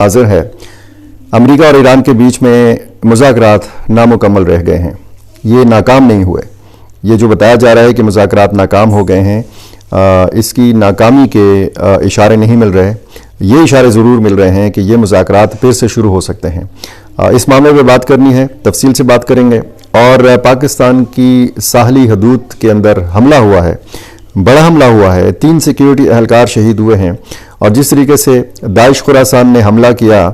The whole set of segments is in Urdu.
حاضر ہے۔ امریکہ اور ایران کے بیچ میں مذاکرات نامکمل رہ گئے ہیں، یہ ناکام نہیں ہوئے۔ یہ جو بتایا جا رہا ہے کہ مذاکرات ناکام ہو گئے ہیں، اس کی ناکامی کے اشارے نہیں مل رہے، یہ اشارے ضرور مل رہے ہیں کہ یہ مذاکرات پھر سے شروع ہو سکتے ہیں۔ اس معاملے میں بات کرنی ہے، تفصیل سے بات کریں گے۔ اور پاکستان کی ساحلی حدود کے اندر حملہ ہوا ہے، بڑا حملہ ہوا ہے، 3 سیکیورٹی اہلکار شہید ہوئے ہیں۔ اور جس طریقے سے داعش خراسان نے حملہ کیا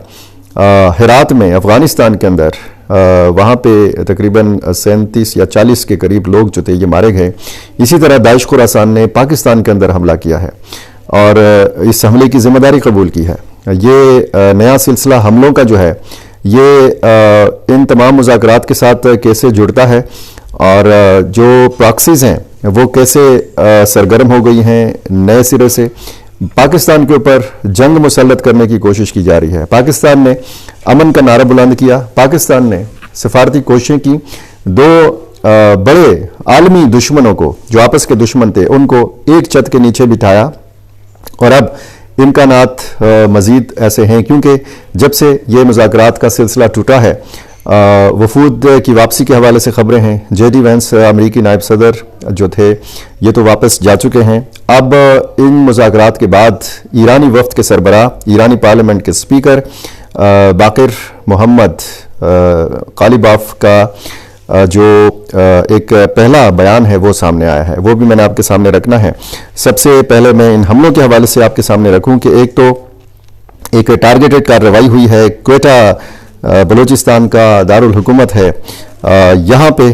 ہرات میں افغانستان کے اندر، وہاں پہ تقریباً 37 یا 40 کے قریب لوگ جو تھے یہ مارے گئے، اسی طرح داعش خراسان نے پاکستان کے اندر حملہ کیا ہے اور اس حملے کی ذمہ داری قبول کی ہے۔ یہ نیا سلسلہ حملوں کا جو ہے یہ ان تمام مذاکرات کے ساتھ کیسے جڑتا ہے اور جو پراکسیز ہیں وہ کیسے سرگرم ہو گئی ہیں نئے سرے سے، پاکستان کے اوپر جنگ مسلط کرنے کی کوشش کی جا رہی ہے۔ پاکستان نے امن کا نعرہ بلند کیا، پاکستان نے سفارتی کوششیں کی، 2 بڑے عالمی دشمنوں کو جو آپس کے دشمن تھے ان کو ایک چھت کے نیچے بٹھایا، اور اب امکانات مزید ایسے ہیں کیونکہ جب سے یہ مذاکرات کا سلسلہ ٹوٹا ہے، وفود کی واپسی کے حوالے سے خبریں ہیں۔ جے ڈی وینس امریکی نائب صدر جو تھے یہ تو واپس جا چکے ہیں۔ اب ان مذاکرات کے بعد ایرانی وفد کے سربراہ، ایرانی پارلیمنٹ کے سپیکر باقر محمد قالیباف کا جو ایک پہلا بیان ہے وہ سامنے آیا ہے، وہ بھی میں نے آپ کے سامنے رکھنا ہے۔ سب سے پہلے میں ان حملوں کے حوالے سے آپ کے سامنے رکھوں کہ ایک تو ایک ٹارگیٹڈ کارروائی ہوئی ہے، کوئٹہ بلوچستان کا دارالحکومت ہے، یہاں پہ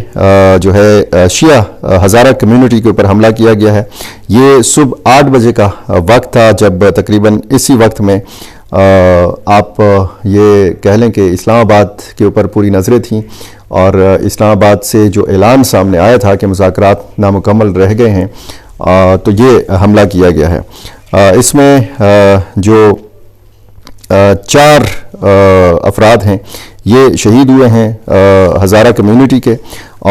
جو ہے شیعہ ہزارہ کمیونٹی کے اوپر حملہ کیا گیا ہے۔ یہ صبح 8 بجے کا وقت تھا جب تقریباً اسی وقت میں آپ یہ کہہ لیں کہ اسلام آباد کے اوپر پوری نظریں تھیں، اور اسلام آباد سے جو اعلان سامنے آیا تھا کہ مذاکرات نامکمل رہ گئے ہیں، تو یہ حملہ کیا گیا ہے۔ اس میں جو 4 افراد ہیں یہ شہید ہوئے ہیں ہزارہ کمیونٹی کے،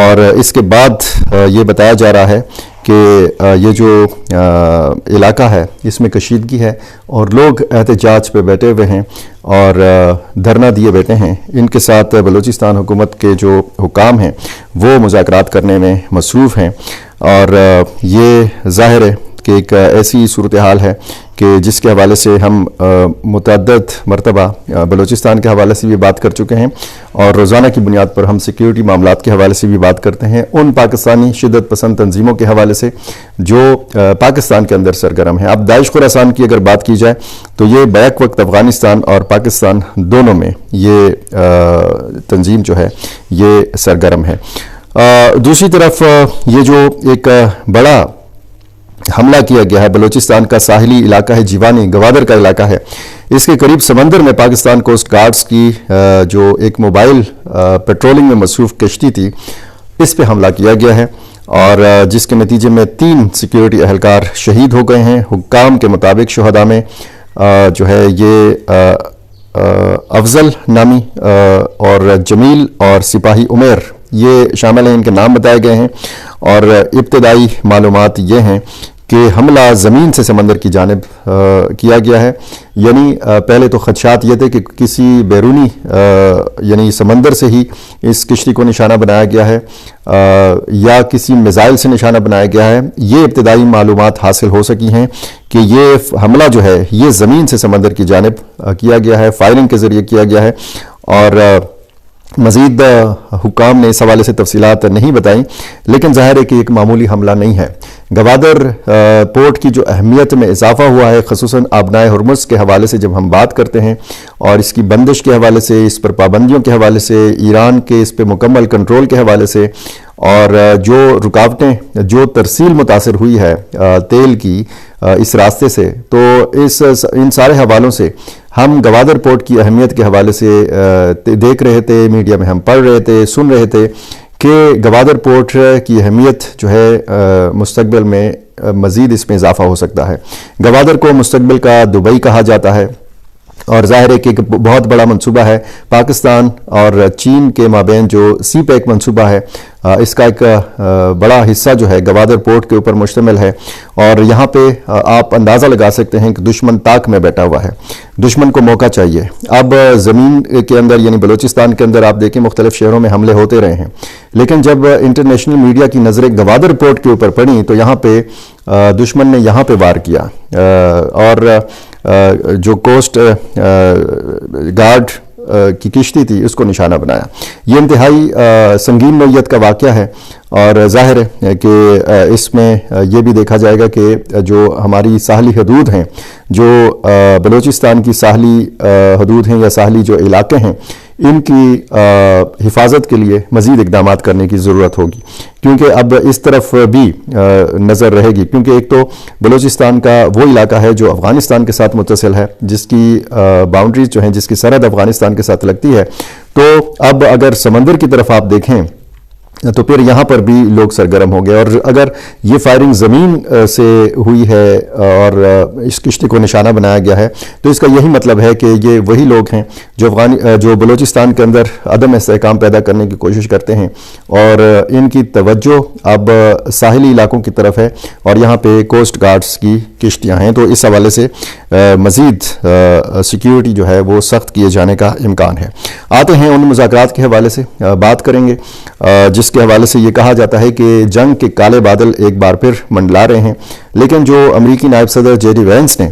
اور اس کے بعد یہ بتایا جا رہا ہے کہ یہ جو علاقہ ہے اس میں کشیدگی ہے اور لوگ احتجاج پہ بیٹھے ہوئے ہیں اور دھرنا دیے بیٹھے ہیں۔ ان کے ساتھ بلوچستان حکومت کے جو حکام ہیں وہ مذاکرات کرنے میں مصروف ہیں، اور یہ ظاہر ہے کہ ایک ایسی صورتحال ہے کہ جس کے حوالے سے ہم متعدد مرتبہ بلوچستان کے حوالے سے بھی بات کر چکے ہیں، اور روزانہ کی بنیاد پر ہم سیکیورٹی معاملات کے حوالے سے بھی بات کرتے ہیں ان پاکستانی شدت پسند تنظیموں کے حوالے سے جو پاکستان کے اندر سرگرم ہیں۔ اب داعش خراسان کی اگر بات کی جائے تو یہ بیک وقت افغانستان اور پاکستان دونوں میں یہ تنظیم جو ہے یہ سرگرم ہے۔ دوسری طرف یہ جو ایک بڑا حملہ کیا گیا ہے بلوچستان کا ساحلی علاقہ ہے، جیوانی گوادر کا علاقہ ہے، اس کے قریب سمندر میں پاکستان کوسٹ گارڈز کی جو ایک موبائل پیٹرولنگ میں مصروف کشتی تھی اس پہ حملہ کیا گیا ہے، اور جس کے نتیجے میں 3 سیکیورٹی اہلکار شہید ہو گئے ہیں۔ حکام کے مطابق شہداء میں جو ہے یہ افضل نامی اور جمیل اور سپاہی عمیر یہ شامل ہیں، ان کے نام بتائے گئے ہیں، اور ابتدائی معلومات یہ ہیں کہ حملہ زمین سے سمندر کی جانب کیا گیا ہے، یعنی پہلے تو خدشات یہ تھے کہ کسی بیرونی یعنی سمندر سے ہی اس کشتی کو نشانہ بنایا گیا ہے یا کسی میزائل سے نشانہ بنایا گیا ہے۔ یہ ابتدائی معلومات حاصل ہو سکی ہیں کہ یہ حملہ جو ہے یہ زمین سے سمندر کی جانب کیا گیا ہے، فائرنگ کے ذریعے کیا گیا ہے، اور مزید حکام نے اس حوالے سے تفصیلات نہیں بتائیں، لیکن ظاہر ہے کہ ایک معمولی حملہ نہیں ہے۔ گوادر پورٹ کی جو اہمیت میں اضافہ ہوا ہے، خصوصاً آبنائے ہرمز کے حوالے سے جب ہم بات کرتے ہیں، اور اس کی بندش کے حوالے سے، اس پر پابندیوں کے حوالے سے، ایران کے اس پہ مکمل کنٹرول کے حوالے سے، اور جو رکاوٹیں جو ترسیل متاثر ہوئی ہے تیل کی اس راستے سے، تو ان سارے حوالوں سے ہم گوادر پورٹ کی اہمیت کے حوالے سے دیکھ رہے تھے، میڈیا میں ہم پڑھ رہے تھے، سن رہے تھے کہ گوادر پورٹ کی اہمیت جو ہے مستقبل میں مزید اس میں اضافہ ہو سکتا ہے۔ گوادر کو مستقبل کا دبئی کہا جاتا ہے، اور ظاہر ہے کہ ایک بہت بڑا منصوبہ ہے پاکستان اور چین کے مابین جو سی پیک منصوبہ ہے، اس کا ایک بڑا حصہ جو ہے گوادر پورٹ کے اوپر مشتمل ہے، اور یہاں پہ آپ اندازہ لگا سکتے ہیں کہ دشمن طاق میں بیٹھا ہوا ہے، دشمن کو موقع چاہیے۔ اب زمین کے اندر یعنی بلوچستان کے اندر آپ دیکھیں مختلف شہروں میں حملے ہوتے رہے ہیں، لیکن جب انٹرنیشنل میڈیا کی نظریں گوادر پورٹ کے اوپر پڑیں تو یہاں پہ دشمن نے یہاں پہ وار کیا، اور جو کوسٹ گارڈ کی کشتی تھی اس کو نشانہ بنایا۔ یہ انتہائی سنگین نوعیت کا واقعہ ہے، اور ظاہر ہے کہ اس میں یہ بھی دیکھا جائے گا کہ جو ہماری ساحلی حدود ہیں، جو بلوچستان کی ساحلی حدود ہیں یا ساحلی جو علاقے ہیں، ان کی حفاظت کے لیے مزید اقدامات کرنے کی ضرورت ہوگی، کیونکہ اب اس طرف بھی نظر رہے گی، کیونکہ ایک تو بلوچستان کا وہ علاقہ ہے جو افغانستان کے ساتھ متصل ہے، جس کی باؤنڈریز جو ہیں، جس کی سرحد افغانستان کے ساتھ لگتی ہے، تو اب اگر سمندر کی طرف آپ دیکھیں تو پھر یہاں پر بھی لوگ سرگرم ہو گئے، اور اگر یہ فائرنگ زمین سے ہوئی ہے اور اس کشتی کو نشانہ بنایا گیا ہے تو اس کا یہی مطلب ہے کہ یہ وہی لوگ ہیں جو بلوچستان کے اندر عدم استحکام پیدا کرنے کی کوشش کرتے ہیں، اور ان کی توجہ اب ساحلی علاقوں کی طرف ہے، اور یہاں پہ کوسٹ گارڈز کی کشتیاں ہیں، تو اس حوالے سے مزید سیکیورٹی جو ہے وہ سخت کیے جانے کا امکان ہے۔ آتے ہیں ان مذاکرات کے حوالے سے بات کریں گے، جس کے حوالے سے یہ کہا جاتا ہے کہ جنگ کے کالے بادل ایک بار پھر منڈلا رہے ہیں، لیکن جو امریکی نائب صدر جے ڈی وینس نے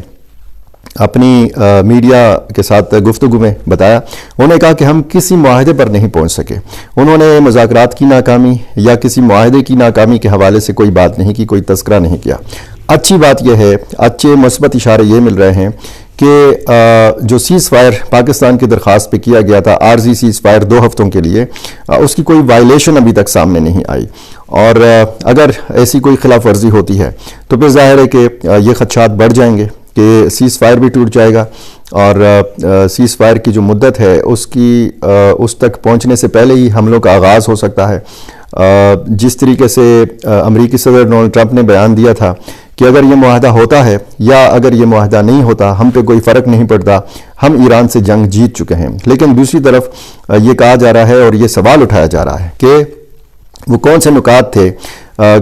اپنی میڈیا کے ساتھ گفتگو میں بتایا، انہوں نے کہا کہ ہم کسی معاہدے پر نہیں پہنچ سکے۔ انہوں نے مذاکرات کی ناکامی یا کسی معاہدے کی ناکامی کے حوالے سے کوئی بات نہیں کی، کوئی تذکرہ نہیں کیا۔ اچھی بات یہ ہے، اچھے مثبت اشارے یہ مل رہے ہیں کہ جو سیز فائر پاکستان کی درخواست پہ کیا گیا تھا، عارضی سیز فائر 2 ہفتوں کے لیے، اس کی کوئی وائلیشن ابھی تک سامنے نہیں آئی، اور اگر ایسی کوئی خلاف ورزی ہوتی ہے تو پھر ظاہر ہے کہ یہ خدشات بڑھ جائیں گے کہ سیز فائر بھی ٹوٹ جائے گا، اور سیز فائر کی جو مدت ہے اس تک پہنچنے سے پہلے ہی حملوں کا آغاز ہو سکتا ہے۔ جس طریقے سے امریکی صدر ڈونلڈ ٹرمپ نے بیان دیا تھا کہ اگر یہ معاہدہ ہوتا ہے یا اگر یہ معاہدہ نہیں ہوتا، ہم پہ کوئی فرق نہیں پڑتا، ہم ایران سے جنگ جیت چکے ہیں، لیکن دوسری طرف یہ کہا جا رہا ہے اور یہ سوال اٹھایا جا رہا ہے کہ وہ کون سے نکات تھے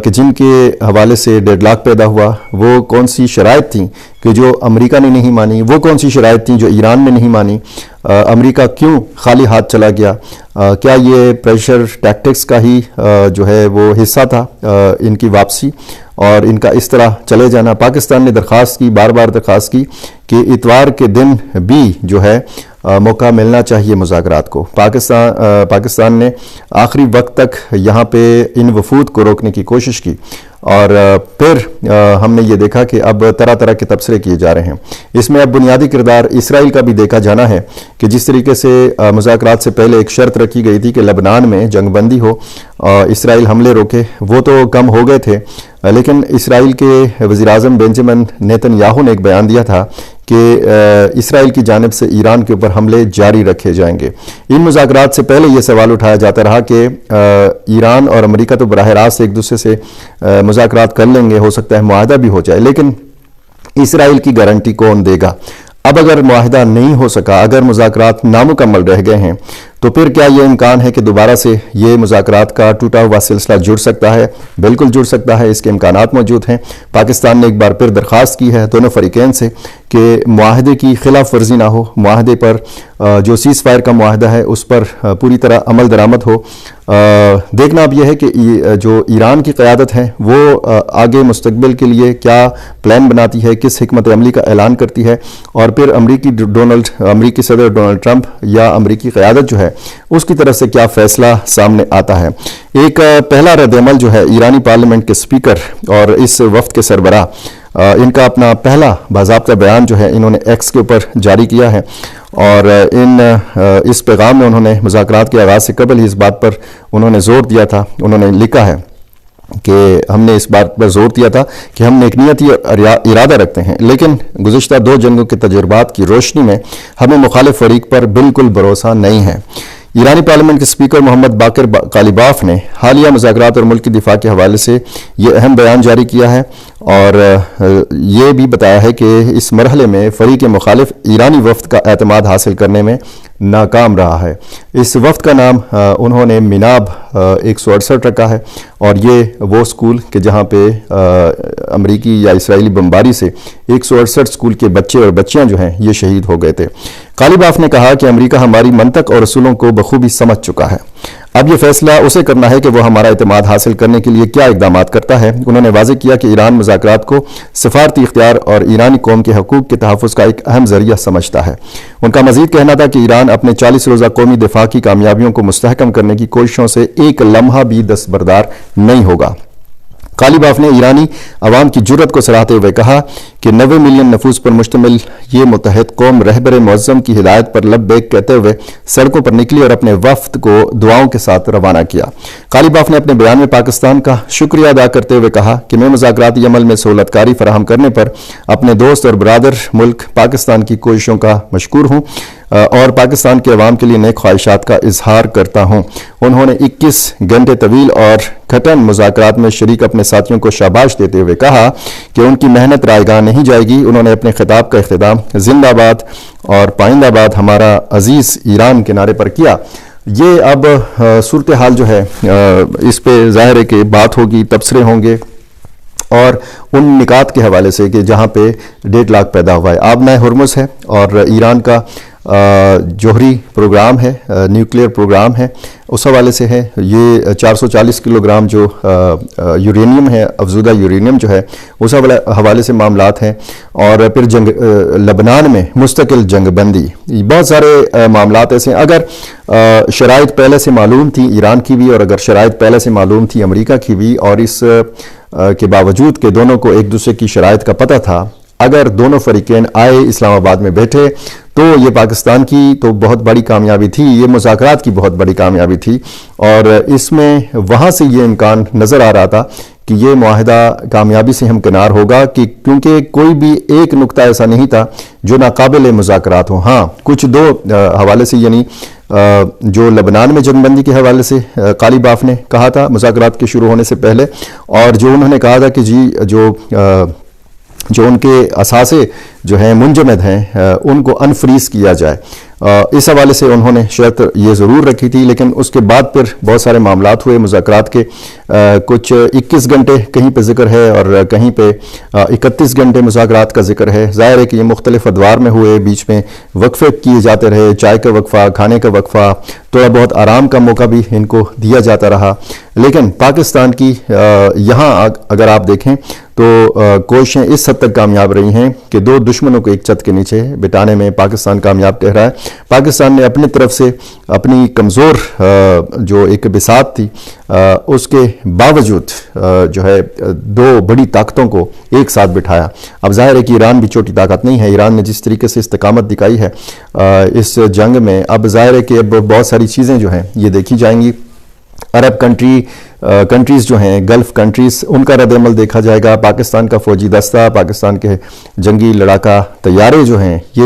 کہ جن کے حوالے سے ڈیڈ لاک پیدا ہوا، وہ کون سی شرائط تھیں کہ جو امریکہ نے نہیں مانی، وہ کون سی شرائط تھیں جو ایران نے نہیں مانی، امریکہ کیوں خالی ہاتھ چلا گیا، کیا یہ پریشر ٹیکٹکس کا ہی جو ہے وہ حصہ تھا ان کی واپسی اور ان کا اس طرح چلے جانا۔ پاکستان نے درخواست کی، بار بار درخواست کی کہ اتوار کے دن بھی جو ہے موقع ملنا چاہیے مذاکرات کو۔ پاکستان نے آخری وقت تک یہاں پہ ان وفود کو روکنے کی کوشش کی، اور پھر ہم نے یہ دیکھا کہ اب طرح طرح کے تبصرے کیے جا رہے ہیں۔ اس میں اب بنیادی کردار اسرائیل کا بھی دیکھا جانا ہے کہ جس طریقے سے مذاکرات سے پہلے ایک شرط رکھی گئی تھی کہ لبنان میں جنگ بندی ہو، اسرائیل حملے روکے، وہ تو کم ہو گئے تھے، لیکن اسرائیل کے وزیراعظم بنجمن نیتن یاہو نے ایک بیان دیا تھا کہ اسرائیل کی جانب سے ایران کے اوپر حملے جاری رکھے جائیں گے۔ ان مذاکرات سے پہلے یہ سوال اٹھایا جاتا رہا کہ ایران اور امریکہ تو براہ راست ایک دوسرے سے مذاکرات کر لیں گے، ہو سکتا ہے معاہدہ بھی ہو جائے، لیکن اسرائیل کی گارنٹی کون دے گا؟ اب اگر معاہدہ نہیں ہو سکا، اگر مذاکرات نامکمل رہ گئے ہیں، تو پھر کیا یہ امکان ہے کہ دوبارہ سے یہ مذاکرات کا ٹوٹا ہوا سلسلہ جڑ سکتا ہے؟ بالکل جڑ سکتا ہے، اس کے امکانات موجود ہیں۔ پاکستان نے ایک بار پھر درخواست کی ہے دونوں فریقین سے کہ معاہدے کی خلاف ورزی نہ ہو، معاہدے پر جو سیز فائر کا معاہدہ ہے اس پر پوری طرح عمل درآمد ہو۔ دیکھنا اب یہ ہے کہ جو ایران کی قیادت ہے وہ آگے مستقبل کے لیے کیا پلان بناتی ہے، کس حکمت عملی کا اعلان کرتی ہے، اور پھر امریکی صدر ڈونلڈ ٹرمپ یا امریکی قیادت جو ہے اس کی طرف سے کیا فیصلہ سامنے آتا ہے۔ ایک پہلا رد عمل جو ہے ایرانی پارلیمنٹ کے سپیکر اور اس وفد کے سربراہ، ان کا اپنا پہلا باضابطہ بیان جو ہے انہوں نے ایکس کے اوپر جاری کیا ہے، اور اس پیغام میں انہوں نے مذاکرات کے آغاز سے قبل ہی اس بات پر انہوں نے زور دیا تھا، انہوں نے لکھا ہے کہ ہم نے اس بات پر زور دیا تھا کہ ہم نیک نیتی ارادہ رکھتے ہیں، لیکن گزشتہ 2 جنگوں کے تجربات کی روشنی میں ہمیں مخالف فریق پر بالکل بھروسہ نہیں ہے۔ ایرانی پارلیمنٹ کے اسپیکر محمد باقر قالیباف نے حالیہ مذاکرات اور ملک کی دفاع کے حوالے سے یہ اہم بیان جاری کیا ہے اور یہ بھی بتایا ہے کہ اس مرحلے میں فریق مخالف ایرانی وفد کا اعتماد حاصل کرنے میں ناکام رہا ہے۔ اس وفد کا نام انہوں نے مناب 168 رکھا ہے اور یہ وہ سکول کہ جہاں پہ امریکی یا اسرائیلی بمباری سے 168 سکول کے بچے اور بچیاں جو ہیں یہ شہید ہو گئے تھے۔ قالیباف نے کہا کہ امریکہ ہماری منطق اور اصولوں کو بخوبی سمجھ چکا ہے، اب یہ فیصلہ اسے کرنا ہے کہ وہ ہمارا اعتماد حاصل کرنے کے لیے کیا اقدامات کرتا ہے۔ انہوں نے واضح کیا کہ ایران مذاکرات کو سفارتی اختیار اور ایرانی قوم کے حقوق کے تحفظ کا ایک اہم ذریعہ سمجھتا ہے۔ ان کا مزید کہنا تھا کہ ایران اپنے 40 روزہ قومی دفاع کی کامیابیوں کو مستحکم کرنے کی کوششوں سے ایک لمحہ بھی دستبردار نہیں ہوگا۔ قالیباف نے ایرانی عوام کی جرأت کو سراہتے ہوئے کہا کہ 90 ملین نفوس پر مشتمل یہ متحد قوم رہبر معظم کی ہدایت پر لبیک کہتے ہوئے سڑکوں پر نکلی اور اپنے وفد کو دعاؤں کے ساتھ روانہ کیا۔ قالیباف نے اپنے بیان میں پاکستان کا شکریہ ادا کرتے ہوئے کہا کہ میں مذاکراتی عمل میں سہولت کاری فراہم کرنے پر اپنے دوست اور برادر ملک پاکستان کی کوششوں کا مشکور ہوں اور پاکستان کے عوام کے لیے نیک خواہشات کا اظہار کرتا ہوں۔ انہوں نے 21 گھنٹے طویل اور گھٹن مذاکرات میں شریک اپنے ساتھیوں کو شاباش دیتے ہوئے کہا کہ ان کی محنت رائے گاہ نہیں جائے گی۔ انہوں نے اپنے خطاب کا اختتام زندہ باد اور پائندہ باد ہمارا عزیز ایران کے نعرے پر کیا۔ یہ اب صورتحال جو ہے اس پہ ظاہر ہے کہ بات ہوگی، تبصرے ہوں گے اور ان نکات کے حوالے سے کہ جہاں پہ ڈیڈ لاک پیدا ہوا ہے۔ آبنائے ہرمز ہے اور ایران کا جوہری پروگرام ہے، نیوکلیئر پروگرام ہے، اس حوالے سے ہے۔ یہ 440 کلو گرام جو یورینیم ہے، افزودہ یورینیم جو ہے، اس حوالے سے معاملات ہیں اور پھر لبنان میں مستقل جنگ بندی، بہت سارے معاملات ایسے ہیں۔ اگر شرائط پہلے سے معلوم تھی ایران کی بھی اور اگر شرائط پہلے سے معلوم تھی امریکہ کی بھی اور اس کے باوجود کہ دونوں کو ایک دوسرے کی شرائط کا پتہ تھا، اگر دونوں فریقین آئے اسلام آباد میں بیٹھے تو یہ پاکستان کی تو بہت بڑی کامیابی تھی، یہ مذاکرات کی بہت بڑی کامیابی تھی اور اس میں وہاں سے یہ امکان نظر آ رہا تھا کہ یہ معاہدہ کامیابی سے ہمکنار ہوگا کہ کیونکہ کوئی بھی ایک نقطہ ایسا نہیں تھا جو ناقابل مذاکرات ہو۔ ہاں کچھ دو حوالے سے یعنی جو لبنان میں جنگ بندی کے حوالے سے قالیباف نے کہا تھا مذاکرات کے شروع ہونے سے پہلے، اور جو انہوں نے کہا تھا کہ جی جو ان کے اثاثے جو ہیں منجمد ہیں ان کو انفریز کیا جائے، اس حوالے سے انہوں نے شرط یہ ضرور رکھی تھی، لیکن اس کے بعد پھر بہت سارے معاملات ہوئے مذاکرات کے، کچھ 21 گھنٹے کہیں پہ ذکر ہے اور کہیں پہ 31 گھنٹے مذاکرات کا ذکر ہے۔ ظاہر ہے کہ یہ مختلف ادوار میں ہوئے، بیچ میں وقفے کیے جاتے رہے، چائے کا وقفہ، کھانے کا وقفہ، تھوڑا بہت آرام کا موقع بھی ان کو دیا جاتا رہا، لیکن پاکستان کی یہاں اگر آپ دیکھیں تو کوششیں اس حد تک کامیاب رہی ہیں کہ دو دشمنوں کو ایک چھت کے نیچے بٹانے میں پاکستان کامیاب رہا ہے۔ پاکستان نے اپنی طرف سے اپنی کمزور جو ایک بساط تھی اس کے باوجود جو ہے دو بڑی طاقتوں کو ایک ساتھ بٹھایا۔ اب ظاہر ہے کہ ایران بھی چھوٹی طاقت نہیں ہے، ایران نے جس طریقے سے استقامت دکھائی ہے اس جنگ میں، اب ظاہر ہے کہ اب بہت ساری چیزیں جو ہیں یہ دیکھی جائیں گی۔ عرب کنٹریز جو ہیں، گلف کنٹریز، ان کا رد عمل دیکھا جائے گا، پاکستان کا فوجی دستہ، پاکستان کے جنگی لڑاکا طیارے جو ہیں یہ